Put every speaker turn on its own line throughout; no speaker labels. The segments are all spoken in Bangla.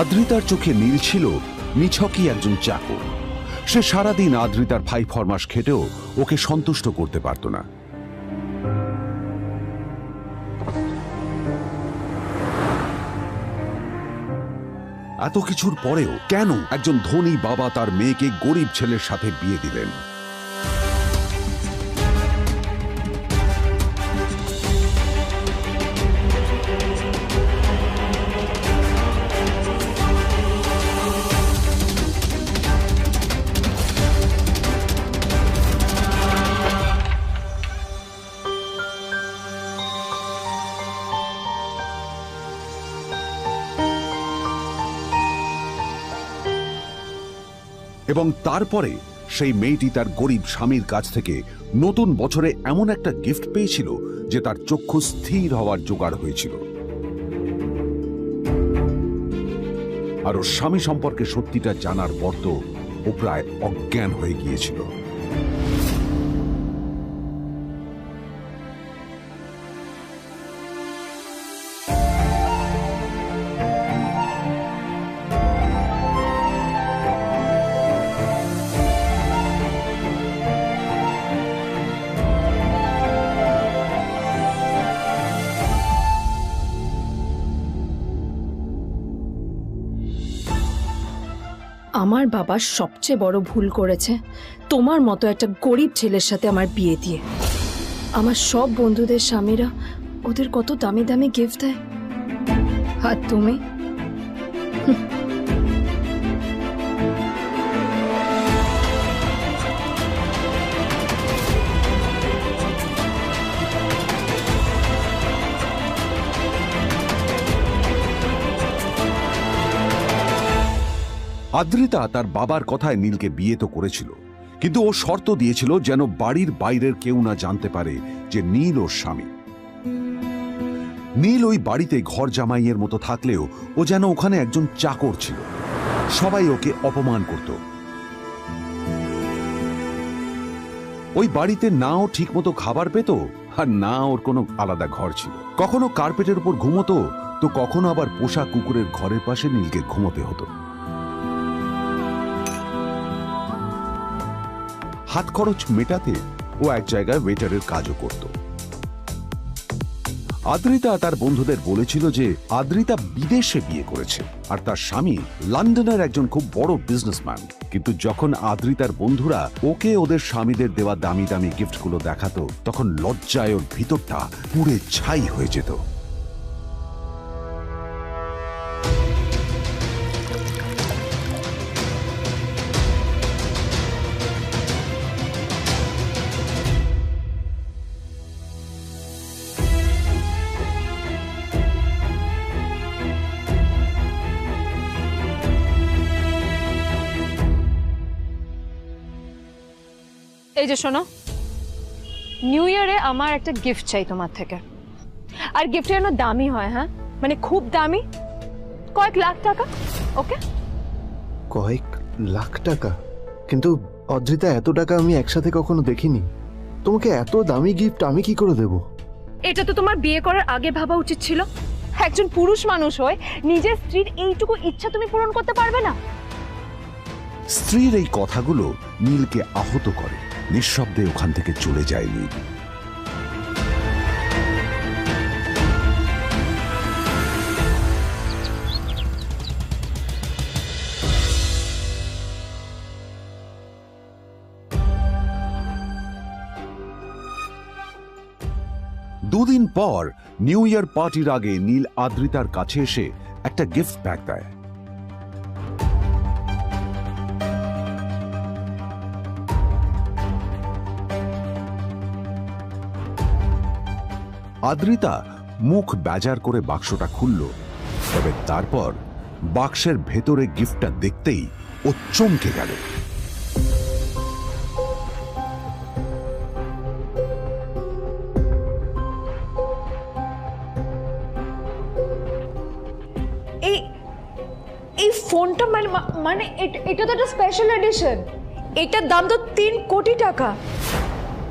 আদ্রিতার চোখে নীল ছিল নিছকই একজন চাকর। সে সারাদিন আদ্রিতার ফাই ফরমাস খেটেও ওকে সন্তুষ্ট করতে পারত না। এত কিছুর পরেও কেন একজন ধনী বাবা তার মেয়েকে গরিব ছেলের সাথে বিয়ে দিলেন? এবং তারপরে সেই মেয়েটি তার গরিব স্বামীর কাছ থেকে নতুন বছরে এমন একটা গিফট পেয়েছিল যে তার চক্ষু স্থির হওয়ার জোগাড় হয়েছিল। আর ওর স্বামী সম্পর্কে সত্যিটা জানার পর তো ও প্রায় অজ্ঞান হয়ে গিয়েছিল।
আমার বাবা সবচেয়ে বড় ভুল করেছে তোমার মতো একটা গরিব ছেলের সাথে আমার বিয়ে দিয়ে। আমার সব বন্ধুদের স্বামীরা ওদের কত দামি দামি গিফট দেয়, আর তুমি
আদ্রিতা তার বাবার কথায় নীলকে বিয়ে তো করেছিল, কিন্তু ও শর্ত দিয়েছিল যেন বাড়ির বাইরের কেউ না জানতে পারে যে নীল ওর স্বামী। নীল ওই বাড়িতে ঘর জামাইয়ের মতো থাকলেও ও যেন ওখানে একজন চাকর ছিল। সবাই ওকে অপমান করত। ওই বাড়িতে না ও ঠিক মতো খাবার পেত, আর না ওর কোনো আলাদা ঘর ছিল। কখনো কার্পেটের উপর ঘুমোতো, তো কখনো আবার পোষা কুকুরের ঘরের পাশে নীলকে ঘুমোতে হতো। হাত খরচ মেটাতে ও এক জায়গায় ওয়েটারের কাজও করত। আদ্রিতা তার বন্ধুদের বলেছিল যে আদ্রিতা বিদেশে বিয়ে করেছে আর তার স্বামী লন্ডনের একজন খুব বড় বিজনেসম্যান। কিন্তু যখন আদ্রিতার বন্ধুরা ওকে ওদের স্বামীদের দেওয়া দামি দামি গিফটগুলো দেখাতো, তখন লজ্জায় ওর ভিতরটা পুড়ে ছাই হয়ে যেত।
এই যে শোনো, নিউ ইয়ারে আমার একটা গিফট চাই তোমার থেকে। আর গিফটটা যেন দামি হয়, হ্যাঁ, মানে খুব দামি, কয়েক লাখ টাকা। ওকে?
কয়েক লাখ টাকা? কিন্তু অদ্রিতা, এত টাকা আমি একসাথে কখনো দেখিনি। তোমাকে এত দামি গিফট আমি কি করে দেব?
এটা তো তোমার বিয়ে করার আগে ভাবা উচিত ছিল। একজন পুরুষ মানুষ হয়ে নিজের স্ত্রীর এইটুকু ইচ্ছা তুমি পূরণ করতে পারবে না?
স্ত্রীর এই কথাগুলো নীলকে আহত করে। নিঃশব্দে ওখান থেকে চলে যায় নীল। দুদিন পর নিউ ইয়ার পার্টির আগে নীল আদ্রিতার কাছে এসে একটা গিফট ব্যাগ দেয়। আদ্রিতা মুখ বেজার করে বাক্সটা খুলল, তবে তারপর বাক্সের ভেতরে গিফটটা দেখতেই ও চমকে গেল।
ফোনটা মানে এটা তো একটা স্পেশাল এডিশন, এটার দাম তো 3 কোটি টাকা।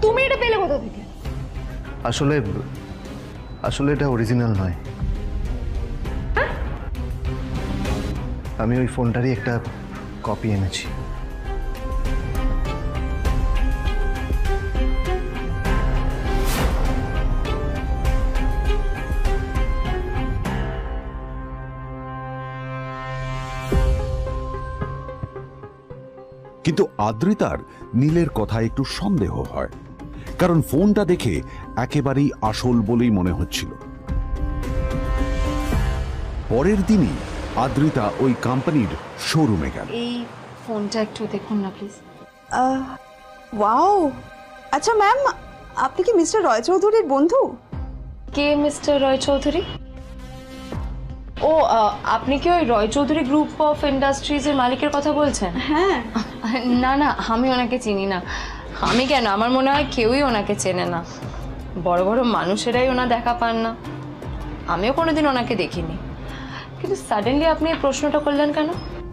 তুমি এটা পেলে কোথা থেকে?
আসলে আসলে এটা অরিজিনাল নয়। আমি ওই ফোনটারই একটা কপি এনেছি।
কিন্তু আদ্রিতার নীলের কথায় একটু সন্দেহ হয়, কারণ ফোনটা দেখে একেবারেই আসল বলেই মনে হচ্ছিল। পরের দিনই আদ্রিতা ওই কোম্পানির শোরুমে গেল।
এই ফোনটা একটু দেখুন না প্লিজ।
ওয়াও, আচ্ছা ম্যাম, আপনি কি মিস্টার রয় চৌধুরীর বন্ধু?
কে মিস্টার রয় চৌধুরী? ও আপনি কি ওই রয় চৌধুরী গ্রুপ অফ ইন্ডাস্ট্রিজের মালিকের কথা বলছেন?
হ্যাঁ।
না না, আমি ওনাকে চিনি না। আমি কেন, আমার মনে হয় কেউই ওনাকে চেনে না। বড় বড় মানুষেরাই ওনা দেখা পান না। আমিও কোনোদিন ওনাকে দেখিনি, কিন্তু সাডেনলি আপনি এই প্রশ্নটা করলেন কেন?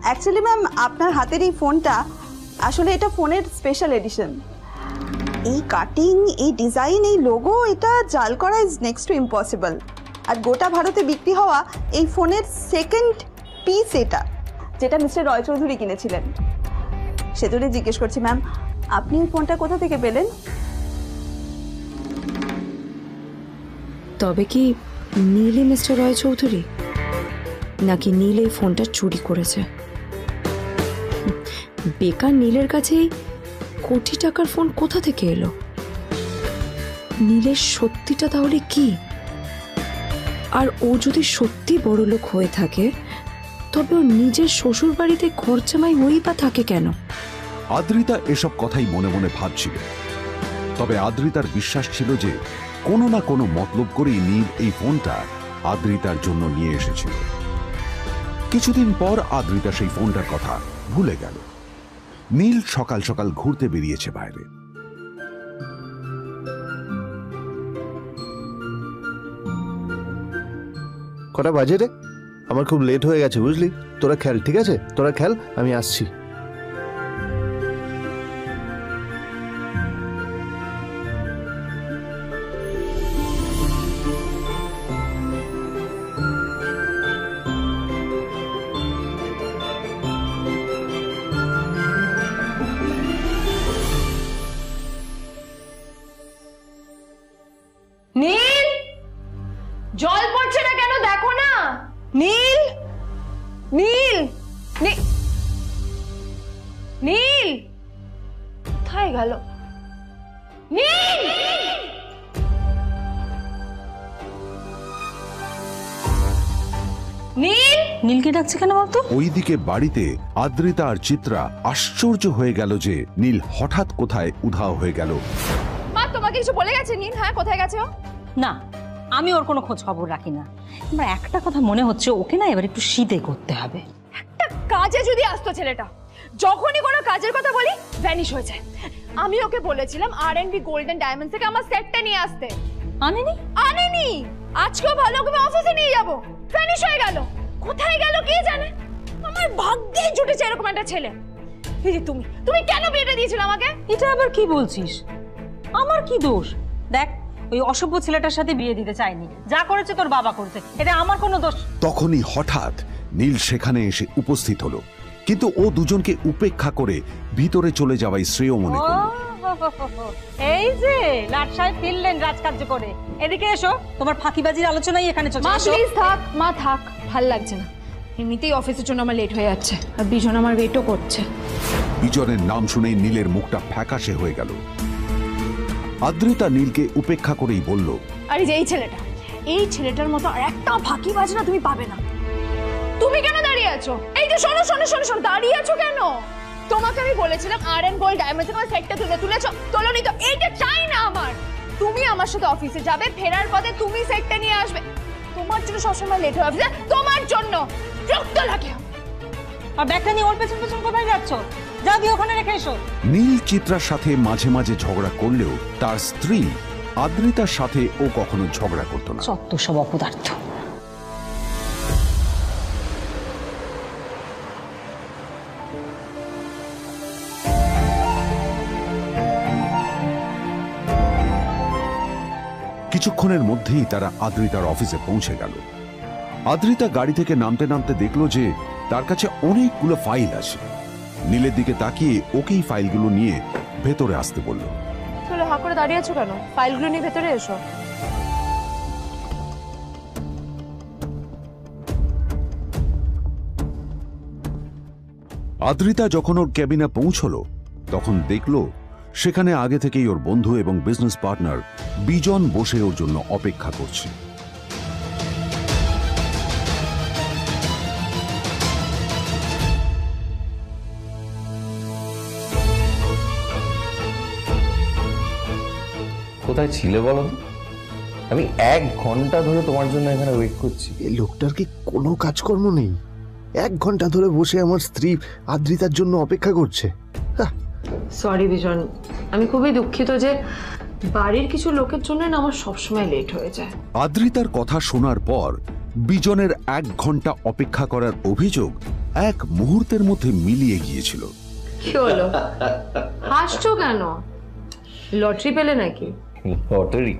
অ্যাকচুয়ালি ম্যাম, আপনার হাতের এই ফোনটা আসলে এটা ফোনের স্পেশাল এডিশন। এই কাটিং, এই ডিজাইন, এই লোগো, এটা জাল করা ইজ নেক্সট টু ইম্পসিবল। আর গোটা ভারতে বিক্রি হওয়া এই ফোনের সেকেন্ড পিস এটা, যেটা মিস্টার রয় চৌধুরী কিনেছিলেন। সেজন্য জিজ্ঞেস করছি ম্যাম, আপনি এই ফোনটা কোথা থেকে পেলেন?
তবে কি নীলই মিস্টার রয় চৌধুরী, নাকি নীল এই ফোনটা চুরি করেছে? বেকার নীলের কাছেই কোটি টাকার ফোন কোথা থেকে এলো? নীলের সত্যিটা তাহলে কি? আর ও যদি সত্যি বড় লোক হয়ে থাকে, তবে ওর নিজের শ্বশুর বাড়িতে খরচামাই হয়েই বা থাকে কেন?
আদ্রিতা এসব কথাই মনে মনে ভাবছিল। তবে আদ্রিতার বিশ্বাস ছিল যে কোনো না কোনো মতলব করেই নীল এই ফোনটা আদ্রিতার জন্য নিয়ে এসেছিল। কিছুদিন পর আদ্রিতা সেই ফোনটার কথা ভুলে গেল। নীল সকাল সকাল ঘুরতে বেরিয়েছে বাইরে।
কটা বাজে রে? আমার খুব লেট হয়ে গেছে, বুঝলি? তোরা খেল, ঠিক আছে? তোরা খেল, আমি আসছি।
নীল, জল পড়ছে না কেন দেখো না। নীল, নীল, নীল কোথায় গেল? নীল, নীল,
নীলকে ডাকছে কেন বলতো?
ওইদিকে বাড়িতে আদ্রিতা আর চিত্রা আশ্চর্য হয়ে গেল যে নীল হঠাৎ কোথায় উধাও হয়ে গেল।
মা তোমাকে কিছু বলে গেছে নীল? হ্যাঁ, কোথায় গেছে ও?
না, আমি ওর কোনো খোঁজ খবর রাখি না। আমার একটা কথা মনে হচ্ছে, ওকে না এবার একটু শীতে করতে হবে।
একটা কাজে যদি আসতো ছেলেটা, যখনই কোনো কাজের কথা বলি ভ্যানিশ হয়ে যায়। আমি ওকে বলেছিলাম আর&বি গোল্ডেন ডায়মন্ডস থেকে আমার সেটটা নিয়ে আসতে,
আনেনি।
আনেনি। আজকেও ভালো করে অফিসে নিয়ে যাব, ভ্যানিশ হয়ে গেল। কোথায় গেল কে জানে। আমার ভাগ্যেই জুটেছে এরকম একটা ছেলে। এই যে তুমি তুমি কেন বিয়েটা দিয়েছিলে আমাকে?
এটা আবার কি বলছিস? আমার কি দোষ? দেখ, ওই অসভ্য ছেলেটার সাথে বিয়ে দিতে চাইনি। যা করেছে তোর বাবা করেছে, এটা আমার কোনো দোষ।
তখনই হঠাৎ নীল সেখানে এসে উপস্থিত হলো, কিন্তু ও দুজনকে উপেক্ষা করে ভিতরে চলে যাওয়াই শ্রেয় মনে করল।
এই যে লাট সাহেব ফিরলেন রাজকার্য করে। এদিকে এসো, তোমার ফাঁকিবাজির আলোচনাই এখানে চলছে।
মা
এসো।
প্লিজ থাক, মা থাক, ভাল লাগছে না। এমনিতেই অফিসের জন্য আমার লেট হয়ে যাচ্ছে, আর বিজন আমার ওয়েটও করছে।
বিজনের নাম শুনেই নীলের মুখটা ফ্যাকাশে হয়ে গেল। আদ্রিতা নীলকে উপেক্ষা করেই বলল,
আরে যে এই ছেলেটার মতো আর একটা ফাঁকিবাজ না তুমি পাবে না। তুমি কেন দাঁড়িয়ে আছো? এই যে শোনো শোনো শোনো শোনো, দাঁড়িয়ে আছো কেন? তোমাকে আমি বলেছিলাম আর&গোল্ড ডায়মন্ডস থেকে সেটটা তুলেছো, তোলোনি তো। এইটা চাই না আমার। তুমি আমার সাথে অফিসে যাবে, ফেরার পথে তুমি সেটটা নিয়ে আসবে। তোমার জন্য সবসময় লেট হয় অফিসে, তোমার জন্য বিরক্ত লাগে।
আর ব্যাগটা নিয়ে ওর পেছন পেছন কোথায় যাচ্ছ? যা দিয়ে ওখানে রেখে এসো।
নীল চিত্রার সাথে মাঝে মাঝে ঝগড়া করলেও তার স্ত্রী আদ্রিতার সাথে ও কখনো ঝগড়া করতো না।
সত্য সব অপদার্থ।
কিছুক্ষণের মধ্যেই তারা আদ্রিতার অফিসে পৌঁছে গেল। আদ্রিতা গাড়ি থেকে নামতে নামতে দেখলো যে তার কাছে অনেকগুলো ফাইল আছে। নীলের দিকে তাকিয়ে ওকেই ফাইলগুলো নিয়ে ভেতরে আসতে বলল।
চলো, হা করে দাঁড়িয়ে আছো কেন? ফাইলগুলো নিয়ে ভেতরে এসো।
আদ্রিতা যখন ওর ক্যাবিনে পৌঁছলো তখন দেখলো সেখানে আগে থেকেই ওর বন্ধু এবং বিজনেস পার্টনার বিজন বসে ওর জন্য অপেক্ষা করছে।
কোথায় ছিলে বলো তো? আমি 1 ঘন্টা ধরে তোমার জন্য এখানে ওয়েট করছি।
এই লোকটার কি কোনো কাজকর্ম নেই? 1 ঘন্টা ধরে বসে আমার স্ত্রী আদ্রিতার জন্য অপেক্ষা করছে।
সরি বিজন, আমি খুবই দুঃখিত যে বাড়ির কিছু লোকের জন্য না আমার সবসময় লেট হয়ে যায়।
আদ্রিতার কথা শোনার পর বিজনের 1 ঘন্টা অপেক্ষা করার অভিযোগ 1 মুহূর্তের মধ্যে মিলিয়ে গিয়েছিল।
কি হলো, হাসছো কেন? লটারি পেলে নাকি?
লটারি?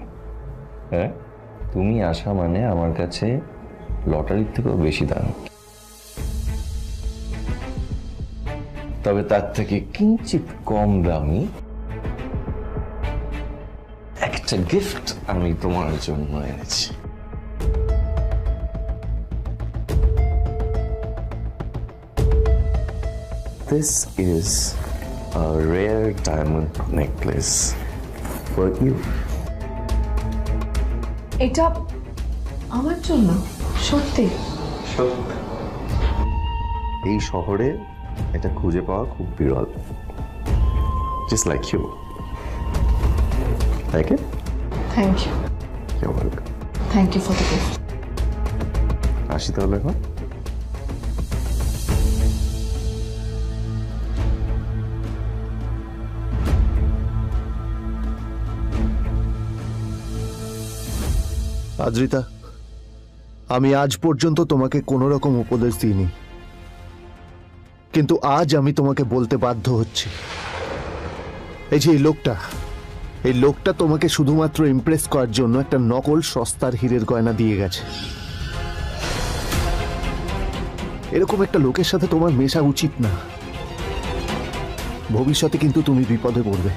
হ্যাঁ, তুমি আসা মানে আমার কাছে লটারির থেকেও বেশি দাম। তবে তার থেকে কিঞ্চিত কম দামি একটা গিফট আমি তোমার জন্য এনেছি। This is a rare diamond necklace for you.
এটা আমার জন্য? সত্যি?
এই শহরে এটা খুঁজে পাওয়া খুব বিরল। Just like you. Like it?
Thank you.
You're welcome.
Thank you for the gift.
আসি তাহলে এখন।
আদ্রিতা, আমি আজ পর্যন্ত তোমাকে কোনো রকম উপদেশ দিইনি, কিন্তু আজ আমি তোমাকে বলতে বাধ্য হচ্ছি। এই যে এই লোকটা তোমাকে শুধুমাত্র ইমপ্রেস করার জন্য একটা নকল সস্তার হীরের গয়না দিয়ে গেছে। এরকম একটা লোকের সাথে তোমার মেশা উচিত না। ভবিষ্যতে কিন্তু তুমি বিপদে পড়বে।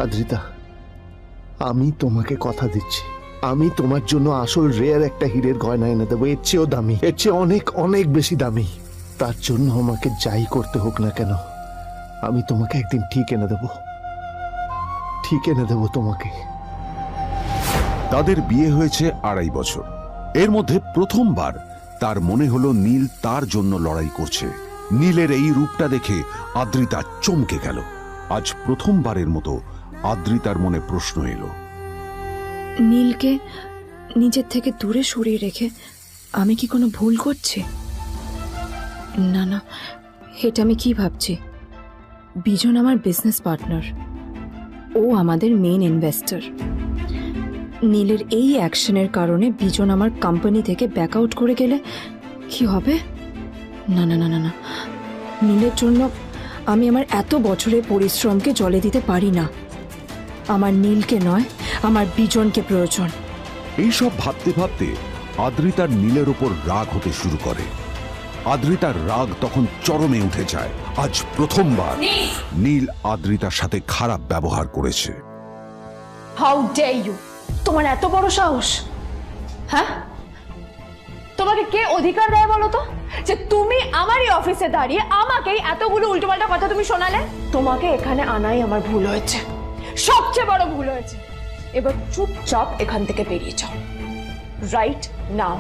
আদ্রিতা, আমি তোমাকে কথা দিচ্ছি, আমি তোমার জন্য আসল রেয়ার একটা হীরের গয়না এনে দেবো, এর চেয়েও দামি, এর চেয়ে অনেক অনেক বেশি দামি। তার জন্য আমাকে যাই করতে হোক না কেন, আমি তোমাকে একদিন ঠিক এনে দেবো তোমাকে।
তাদের বিয়ে হয়েছে 2.5 বছর। এর মধ্যে প্রথমবার তার মনে হলো নীল তার জন্য লড়াই করছে। নীলের এই রূপটা দেখে আদ্রিতা চমকে গেল। আজ প্রথমবারের মতো আদ্রিতার মনে প্রশ্ন এলো,
নীলকে নিজের থেকে দূরে সরিয়ে রেখে আমি কি কোনো ভুল করছি? না না, এটা আমি কি ভাবছি? বিজন আমার বিজনেস পার্টনার, ও আমাদের মেইন ইনভেস্টর। নীলের এই অ্যাকশনের কারণে বিজন আমার কোম্পানি থেকে ব্যাক আউট করে গেলে কি হবে? না না না না না, নীলের জন্য আমি আমার এত বছরের পরিশ্রমকে জলে দিতে পারি না। আমার নীলকে নয়, আমার বিজনকে প্রয়োজন।
এইসব ভাবতে ভাবতে আদ্রিতার নীলের ওপর রাগ হতে শুরু করে। আদ্রিতার রাগ তখন চরমে উঠে যায়। আজ প্রথমবার নীল আদ্রিতার সাথে খারাপ ব্যবহার করেছে।
How dare you! তোমার এত বড় সাহস! হ্যাঁ, তোমাকে কে অধিকার দেয় বলো তো যে তুমি আমারই অফিসে দাঁড়িয়ে আমাকেই এতগুলো উল্টোপাল্টা কথা তুমি শোনালে? তোমাকে এখানে আনাই আমার ভুল হয়েছে, সবচেয়ে বড় ভুল হয়েছে। এবার চুপচাপ এখান থেকে বেরিয়ে যাও, right now.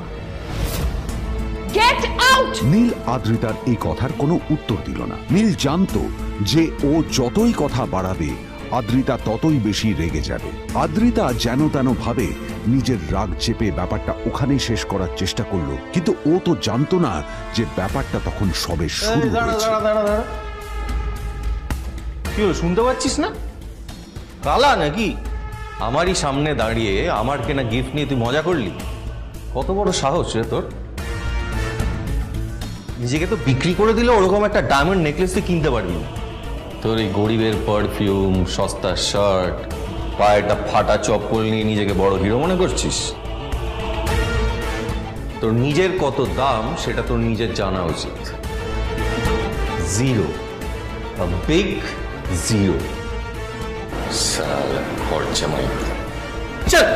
Get out!
Neel আদ্রিতার এই কথার কোনো উত্তর দিল না। নীল জানতো যে ও যতই কথা বাড়াবে আদ্রিতা ততই বেশি রেগে যাবে। আদ্রিতা যেন তেন ভাবে নিজের রাগ চেপে ব্যাপারটা ওখানেই শেষ করার চেষ্টা করলো, কিন্তু ও তো জানতো না যে ব্যাপারটা তখন সবে শুরু হয়েছে।
কি হলো, শুনতে পাচ্ছিস না? কালা নাকি? আমারই সামনে দাঁড়িয়ে আমার কেনা গিফট নিয়ে তুই মজা করলি? কত বড় সাহস রে তোর! নিজেকে তো বিক্রি করে দিলে ওরকম একটা ডায়মন্ড নেকলেস তুই কিনতে পারবি না। তোর এই গরিবের পারফিউম, সস্তা শার্ট, পায়ে একটা ফাটা চপ্পল নিয়ে নিজেকে বড় হিরো মনে করছিস? তোর নিজের কত দাম সেটা তোর নিজের জানা উচিত। Zero, big zero. সালা খরচা মাই চল।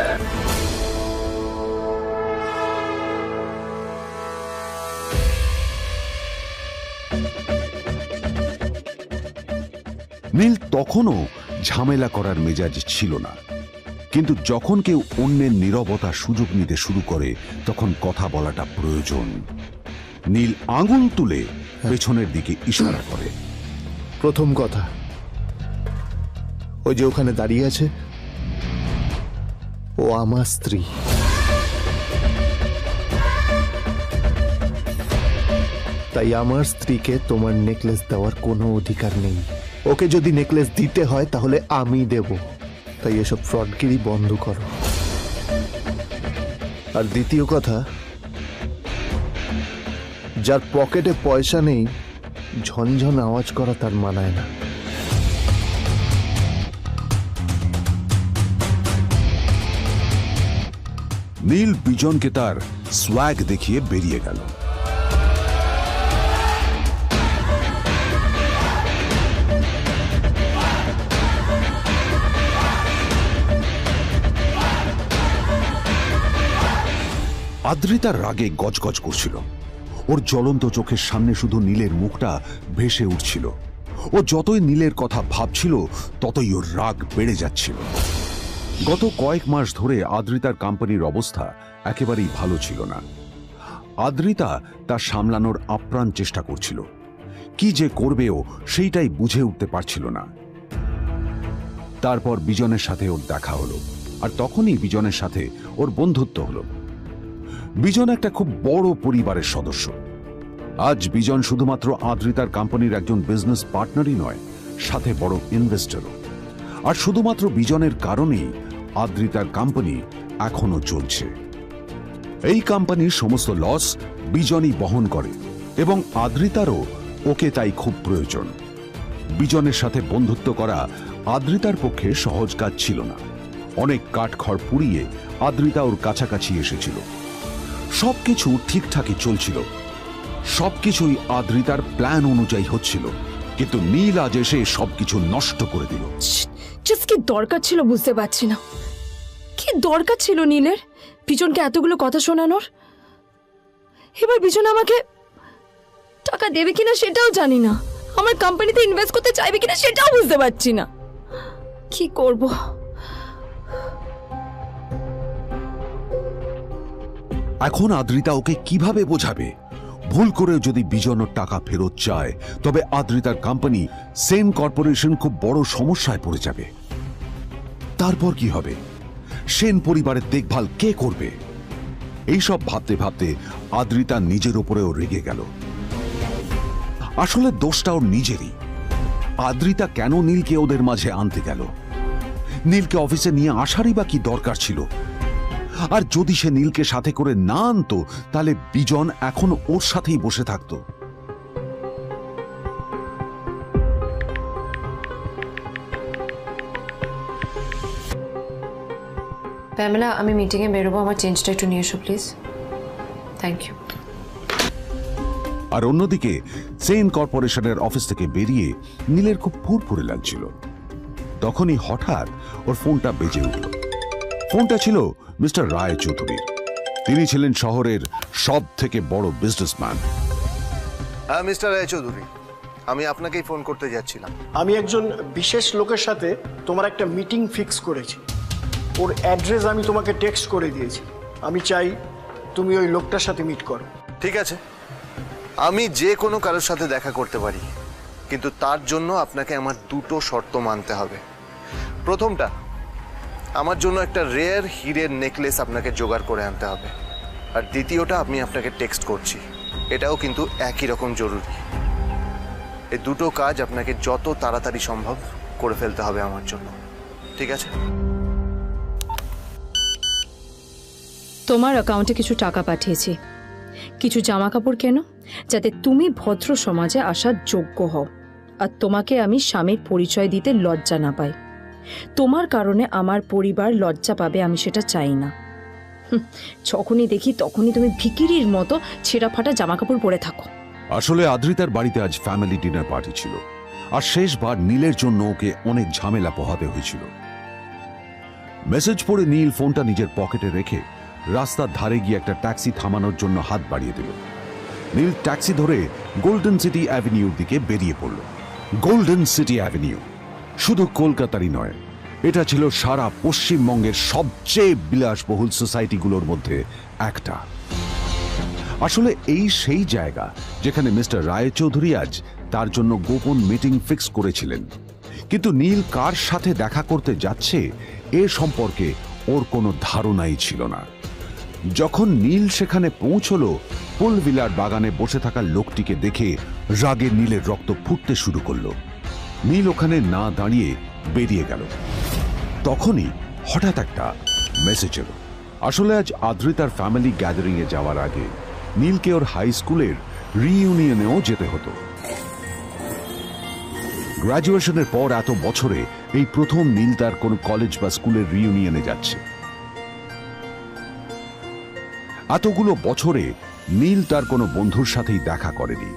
নীল তখনও ঝামেলা করার মেজাজ ছিল না, কিন্তু যখন কেউ অন্যের নীরবতা সুযোগ নিতে শুরু করে তখন কথা বলাটা প্রয়োজন। নীল আঙুল তুলে পেছনের দিকে ইশারা করে।
প্রথম কথা, ওই যে ওখানে দাঁড়িয়ে আছে, ও আমার স্ত্রী। তাই আমার স্ত্রীকে তোমার নেকলেস দেওয়ার কোনো অধিকার নেই। ওকে যদি নেকলেস দিতে হয় তাহলে আমি দেব। তাই এসব ফ্রডগিরি বন্ধ করো। আর দ্বিতীয় কথা, যার পকেটে পয়সা নেই ঝনঝন আওয়াজ করা তার মানায় না।
নীল বিজনকে তার সোয়াগ দেখিয়ে বেরিয়ে গেল। আদ্রিতার রাগে গজগজ করছিল। ওর জ্বলন্ত চোখের সামনে শুধু নীলের মুখটা ভেসে উঠছিল। ও যতই নীলের কথা ভাবছিল ততই ওর রাগ বেড়ে যাচ্ছিল। গত কয়েক মাস ধরে আদ্রিতার কোম্পানির অবস্থা একেবারেই ভালো ছিল না। আদ্রিতা তা সামলানোর আপ্রাণ চেষ্টা করছিল। কি যে করবেও সেইটাই বুঝে উঠতে পারছিল না। তারপর বিজনের সাথে ওর দেখা হলো, আর তখনই বিজনের সাথে ওর বন্ধুত্ব হলো। বিজন একটা খুব বড় পরিবারের সদস্য। আজ বিজন শুধুমাত্র আদ্রিতার কোম্পানির একজন বিজনেস পার্টনারই নয়, সাথে বড় ইনভেস্টরও। আর শুধুমাত্র বিজনের কারণেই আদ্রিতার কোম্পানি এখনো চলছে। এই কোম্পানির সমস্ত লস বিজনই বহন করে এবং আদ্রিতারও ওকে তাই খুব প্রয়োজন। বিজনের সাথে বন্ধুত্ব করা আদ্রিতার পক্ষে সহজ কাজ ছিল না। অনেক কাঠখড় পুড়িয়ে আদ্রিতা ওর কাছাকাছি এসেছিল। সবকিছু ঠিকঠাকই চলছিল, সবকিছুই আদ্রিতার প্ল্যান অনুযায়ী হচ্ছিল, কিন্তু নীল আজ এসে সবকিছু নষ্ট করে দিল।
জাস্ট কি দরকার ছিল বুঝতে পারছি না। কি দরকার ছিল নীলের বিজনকে এতগুলো কথা শোনানোর? এবার বিজন আমাকে টাকা দেবে কিনা সেটাও জানি না। আমার কোম্পানিতে ইনভেস্ট করতে চাইবে কিনা সেটাও বুঝতে পারছি না। কি করব?
এখন আদ্রিতা ওকে কিভাবে বোঝাবে? ভুল করে যদি বিজন ওর টাকা ফেরত চায় তবে আদ্রিতার কোম্পানি সেন কর্পোরেশন খুব বড় সমস্যায় পড়ে যাবে। তারপর কি হবে? সেন পরিবারের দেখভাল কে করবে? এইসব ভাবতে ভাবতে আদ্রিতা নিজের ওপরেও রেগে গেল। আসলে দোষটা ওর নিজেরই। আদ্রিতা কেন নীলকে ওদের মাঝে আনতে গেল? নীলকে অফিসে নিয়ে আসারই বা কি দরকার ছিল? আর যদি সে নীলকে সাথে করে না আনতো তাহলে বিজন এখন ওর সাথেই বসে থাকতো।
প্যামেলা, আমি মিটিংয়ে বেরোবো, আমার চেঞ্জটা একটু নিয়ে এসো প্লিজ। Thank you.
আর অন্যদিকে সেন কর্পোরেশনের অফিস থেকে বেরিয়ে নীলের খুব ফুরফুরে লাগছিল। তখনই হঠাৎ ওর ফোনটা বেজে উঠল। ফোনটা ছিল মিস্টার রায় চৌধুরীর। তিনি ছিলেন শহরের সব থেকে বড় বিজনেসম্যান।
হ্যাঁ মিস্টার রায়চৌধুরী, আমি আপনাকেই ফোন করতে যাচ্ছিলাম।
আমি একজন বিশেষ লোকের সাথে তোমার একটা মিটিং ফিক্স করেছি। ওর অ্যাড্রেস আমি তোমাকে টেক্সট করে দিয়েছি। আমি চাই তুমি ওই লোকটার সাথে মিট করো।
ঠিক আছে, আমি যে কোনো কারোর সাথে দেখা করতে পারি, কিন্তু তার জন্য আপনাকে আমার দুটো শর্ত মানতে হবে। প্রথমটা, আমার জন্য একটা রেয়ার হীরের নেকলেস আপনাকে জোগাড় করে আনতে হবে। আর দ্বিতীয়টা, আমি আপনাকে টেক্সট করছি, এটাও কিন্তু একই রকম জরুরি। এই দুটো কাজ আপনাকে যত তাড়াতাড়ি সম্ভব করে ফেলতে হবে আমার জন্য, ঠিক আছে?
তোমার অ্যাকাউন্টে কিছু টাকা পাঠিয়েছি। কিছু জামা কাপড় কেনো, যাতে তুমি ভদ্র সমাজে আসার যোগ্য হও আর তোমাকে আমি স্বামীর পরিচয় দিতে লজ্জা না পাই। তোমার কারণে আমার পরিবার লজ্জা পাবে, আমি সেটা চাই না। যখনই দেখি তখনই তুমি ভিকিরির মতো ছেঁড়া ফাটা জামা কাপড় পরে থাকো।
আসলে আদ্রিতার বাড়িতে আজ ফ্যামিলি ডিনার পার্টি ছিল, আর শেষবার নীলের জন্য ওকে অনেক ঝামেলা পোহাতে হয়েছিল। মেসেজ পড়ে নীল ফোনটা নিজের পকেটে রেখে রাস্তার ধারে গিয়ে একটা ট্যাক্সি থামানোর জন্য হাত বাড়িয়ে দিল। নীল ট্যাক্সি ধরে গোল্ডেন সিটি অ্যাভিনিউর দিকে বেরিয়ে পড়ল। গোল্ডেন সিটি অ্যাভিনিউ শুধু কলকাতারই নয়, এটা ছিল সারা পশ্চিমবঙ্গের সবচেয়ে বিলাসবহুল সোসাইটিগুলোর মধ্যে একটা। আসলে এই সেই জায়গা যেখানে মিস্টার রায়চৌধুরী আজ তার জন্য গোপন মিটিং ফিক্স করেছিলেন। কিন্তু নীল কার সাথে দেখা করতে যাচ্ছে এ সম্পর্কে ওর কোনো ধারণাই ছিল না। যখন নীল সেখানে পৌঁছলো, পুলভিলার বাগানে বসে থাকা লোকটিকে দেখে রাগে নীলের রক্ত ফুটতে শুরু করলো। নীল ওখানে না দাঁড়িয়ে বেরিয়ে গেল। তখনই হঠাৎ একটা মেসেজ এলো। আসলে আজ আদ্রিতার ফ্যামিলি গ্যাদারিং এ যাওয়ার আগে নীলকে ওর হাই স্কুলের রিইউনিয়নেও যেতে হতো। গ্র্যাজুয়েশনের পর এত বছরে এই প্রথম নীল তার কোনো কলেজ বা স্কুলের রিইউনিয়নে যাচ্ছে। এতগুলো বছরে নীল তার কোনো বন্ধুর সাথেই দেখা করেনি।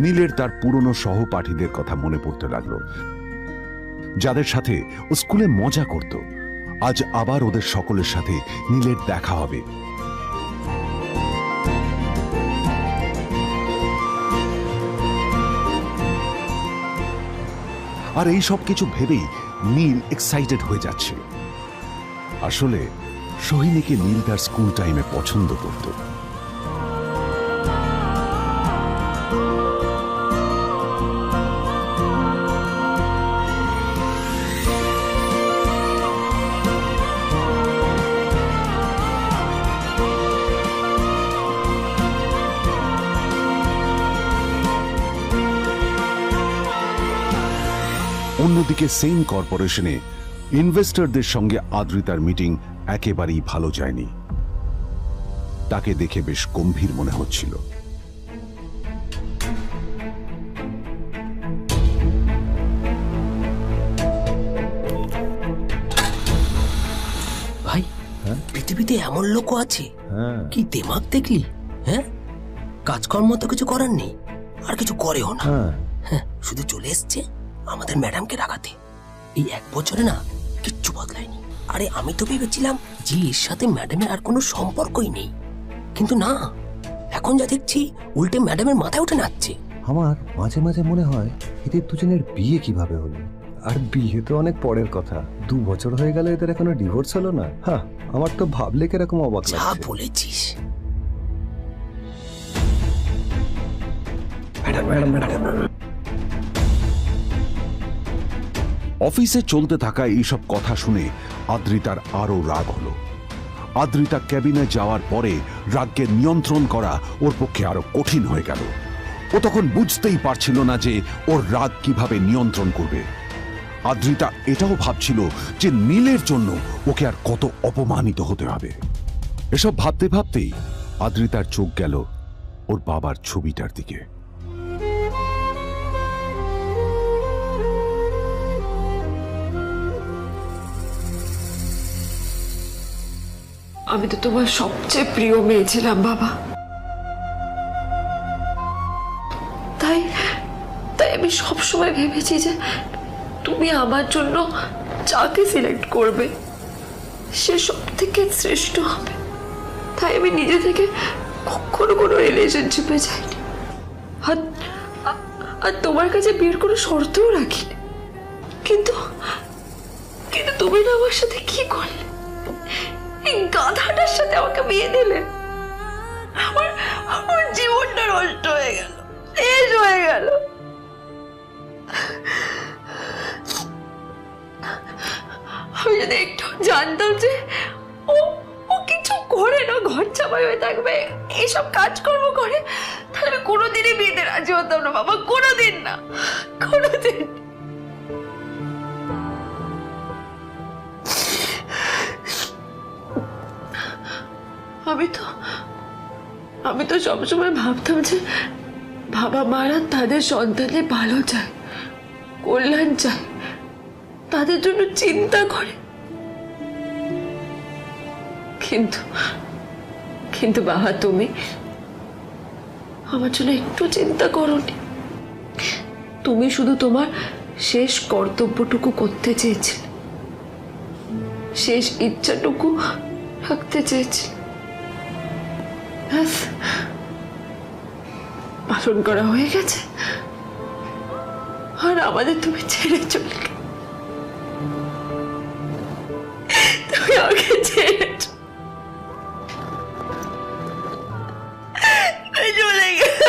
নীলের তার পুরনো সহপাঠীদের কথা মনে পড়তে লাগলো, যাদের সাথে ও স্কুলে মজা করত। আজ আবার ওদের সকলের সাথে নীলের দেখা হবে। আর এই সব কিছু ভেবেই নীল এক্সাইটেড হয়ে যাচ্ছিল। আসলে সোহিনীকে নীল তার স্কুল টাইমে পছন্দ করত। অন্যদিকে সেম কর্পোরেশনে ইনভেস্টরদের সঙ্গে আদ্রিতার মিটিং একেবারেই ভালো যায়নি। তাকে দেখে বেশ গম্ভীর মনে হচ্ছিল।
ভাই, পৃথিবীতে এমন লোকও আছে, কি দিমাগ দেখলি? হ্যাঁ, কাজকর্ম তো কিছু করার নেই, আর কিছু করেও না। হ্যাঁ, শুধু চলে এসছে আমাদের ম্যাডামকে রাখাতে। এই 1 বছরে না কিচ্ছু বদলায়নি। আরে আমি তো ভেবেছিলাম যে এর সাথে ম্যাডামের আর কোনো সম্পর্কই নেই, কিন্তু না, এখন যা দেখছি উল্টে ম্যাডামের মাথায় উঠে নাচছে।
আমার মাঝে মাঝে মনে হয় এদের দুজনের বিয়ে কিভাবে হলো। আর বিয়ে তো অনেক পরের কথা, 2 বছর হয়ে গেল এদের এখনো ডিভোর্স হলো না। হ্যাঁ, আমার তো ভাবলে কিরকম অবাক
যা
লাগছে।
বলেছিস।
অফিসে চলতে থাকা এইসব কথা শুনে আদ্রিতার আরো রাগ হলো। আদ্রিতা ক্যাবিনে যাওয়ার পরে রাগকে নিয়ন্ত্রণ করা ওর পক্ষে আরো কঠিন হয়ে গেল। ও তখন বুঝতেই পারছিল না যে ওর রাগ কিভাবে নিয়ন্ত্রণ করবে। আদ্রিতা এটাও ভাবছিল যে নীলের জন্য ওকে আর কত অপমানিত হতে হবে। এসব ভাবতে ভাবতেই আদ্রিতার চোখ গেল ওর বাবার ছবিটার দিকে।
আমি তো তোমার সবচেয়ে প্রিয় মেয়ে ছিলাম বাবা, তাই তাই আমি সবসময় ভেবেছি যে তুমি আমার জন্য যাকে সিলেক্ট করবে সে সব থেকে শ্রেষ্ঠ হবে। তাই আমি নিজে থেকে কখনো কোনো রিলেশনশিপে যাইনি, আর তোমার কাছে বিয়ের কোনো শর্তও রাখিনি। কিন্তু কিন্তু তুমি না আমার সাথে কি করলে? এই গাধাটার সাথে আমাকে বিয়ে দিলে। আমার আমার জীবনটা নষ্ট হয়ে গেল, শেষ হয়ে গেল। আমি যদি একটু জানতাম যে ও ও কিছু করে না, ঘর চাপাই হয়ে থাকবে, এইসব কাজকর্ম করে, তাহলে আমি কোনোদিনই বিয়েতে রাজি হতাম না বাবা, কোনোদিন না, কোনোদিন। আমি তো সবসময় ভাবতাম যে বাবা মারা তাদের সন্তানের ভালো চায়, কল্যাণ চায়, তাদের জন্য চিন্তা করে, কিন্তু কিন্তু বাবা তুমি আমার জন্য একটু চিন্তা করোনি। তুমি শুধু তোমার শেষ কর্তব্যটুকু করতে চেয়েছিলে, শেষ ইচ্ছাটুকু রাখতে চেয়েছিলে, ব্যাস পালন করা হয়ে গেছে। আর আমাদের তুমি ছেড়ে চলে গেলে, তুমি আমাকে ছেড়ে চলে গেলে।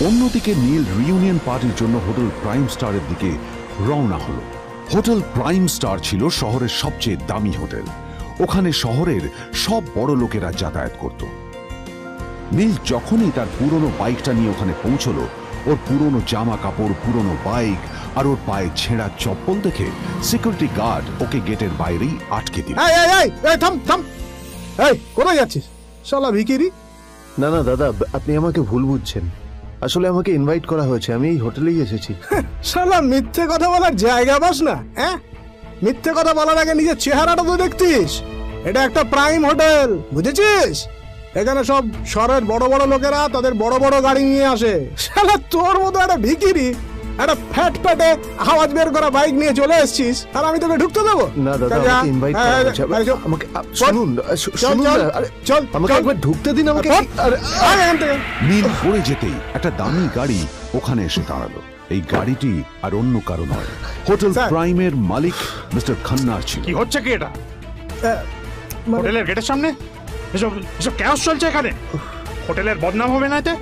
অন্যদিকে নীল রিইউনিয়ন পার্টির জন্য হোটেল প্রাইম স্টারের দিকে রওনা হলো। হোটেল প্রাইম স্টার ছিল শহরের সবচেয়ে দামি হোটেল। ওখানে শহরের সব বড় লোকেরা যাতায়াত করত। নীল যখনই তার পুরনো বাইকটা নিয়ে ওখানে পৌঁছলো, ওর পুরনো জামা কাপড়, পুরনো বাইক আর ওর পায়ে ছেঁড়া চপ্পল দেখে সিকিউরিটি গার্ড ওকে গেটের বাইরেই আটকে দিল।
থাম থাম, এই কোথায় যাচ্ছিস শালা ভিখিরি?
না না দাদা, আপনি আমাকে ভুল বুঝছেন। আসলে আমাকে ইনভাইট করা হয়েছে, আমি এই হোটেলেই এসেছি।
শালা মিথ্যে কথা বলার জায়গা পাস না? হ্যাঁ, মিথ্যে কথা বলার আগে নিজের চেহারাটা তো দেখতিস। এটা একটা প্রাইম হোটেল, বুঝেছিস? এখানে সব শহরের বড় বড় লোকেরা তাদের বড় বড় গাড়ি নিয়ে আসে। শালা তোর মতো একটা ভিখিরি একটা ফ্যাট প্যাটে আওয়াজ বের করা বাইক নিয়ে চলে এসেছিস, আর আমি তোকে ঢুকতে দেবো?
না দাদা, আমাকে ইনভাইট করা হয়েছে। আমাকে শুনুন, শুনুন না, আরে চল, আমাকে একবার ঢুকতে দিন আমাকে।
নীল পড়ে যেতেই একটা দামি গাড়ি ওখানে এসে দাঁড়ালো। এই গাড়িটি আর অন্য কারো নয়, হোটেল প্রাইমের মালিক মিস্টার খান্নার ছিল।
কি হচ্ছে কি এটা? হোটেলের গেটের সামনে এসব এসব ক্যাশ চলছে এখানে। হোটেলের বদনাম হবে না এতে?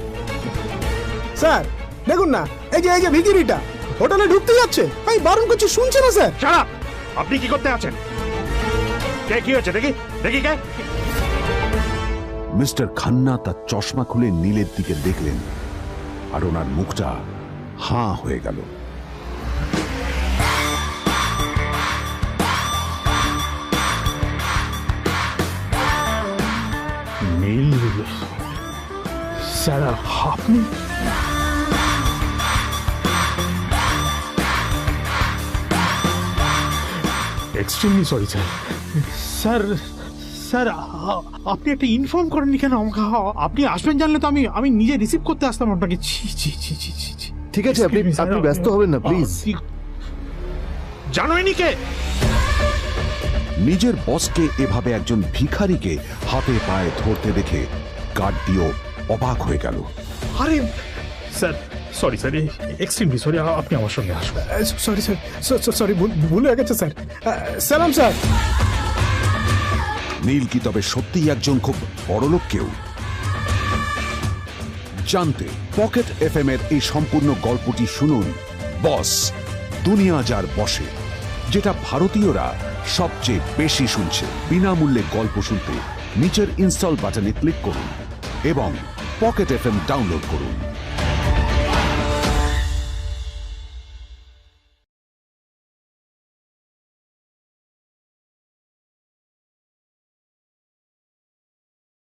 স্যার দেখুন না, এই যে ভিখিরিটা হোটেলে ঢুকতে যাচ্ছে, আমি বারণ করছি, শুনছে না স্যার?
শালা, আপনি কি করতে আছেন? কে, কি হচ্ছে দেখি দেখি কে?
মিস্টার খান্না তার চশমা খুলে নীলের দিকে দেখলেন, আর ওনার মুখটা হাঁ হয়ে গেল।
নীল স্যার, আপনি? Extremely sorry sir. Sir sir, আপনি একটা ইনফর্ম করেননি কেন আমাকে? আপনি আসবেন জানলে তো আমি নিজে রিসিভ করতে আসতাম আপনাকে। ছি ছি ছি ছি ছি।
ঠিক আছে, আপনি ব্যস্ত হবেন না প্লিজ।
জানোইনি কে?
নিজের বসকে এভাবে একজন ভিখারিকে হাতে পায়ে ধরতে দেখে গার্ডটিও অবাক হয়ে গেল।
আরে sir, sorry sir, extremely sorry, আপনি আমার সঙ্গে আসুন।
সরি স্যার, সরি, ভুল হয়ে গেছে স্যার। সালাম স্যার।
নীল কি তবে সত্যিই একজন খুব বড়লোক কেউ? জানতে পকেট এফএম এর এই সম্পূর্ণ গল্পটি শুনুন, বস দুনিয়া যার বসে, যেটা ভারতীয়রা সবচেয়ে বেশি শুনছে। বিনামূল্যে গল্প শুনতে নিচের ইনস্টল বাটনে ক্লিক করুন এবং পকেট এফএম ডাউনলোড করুন।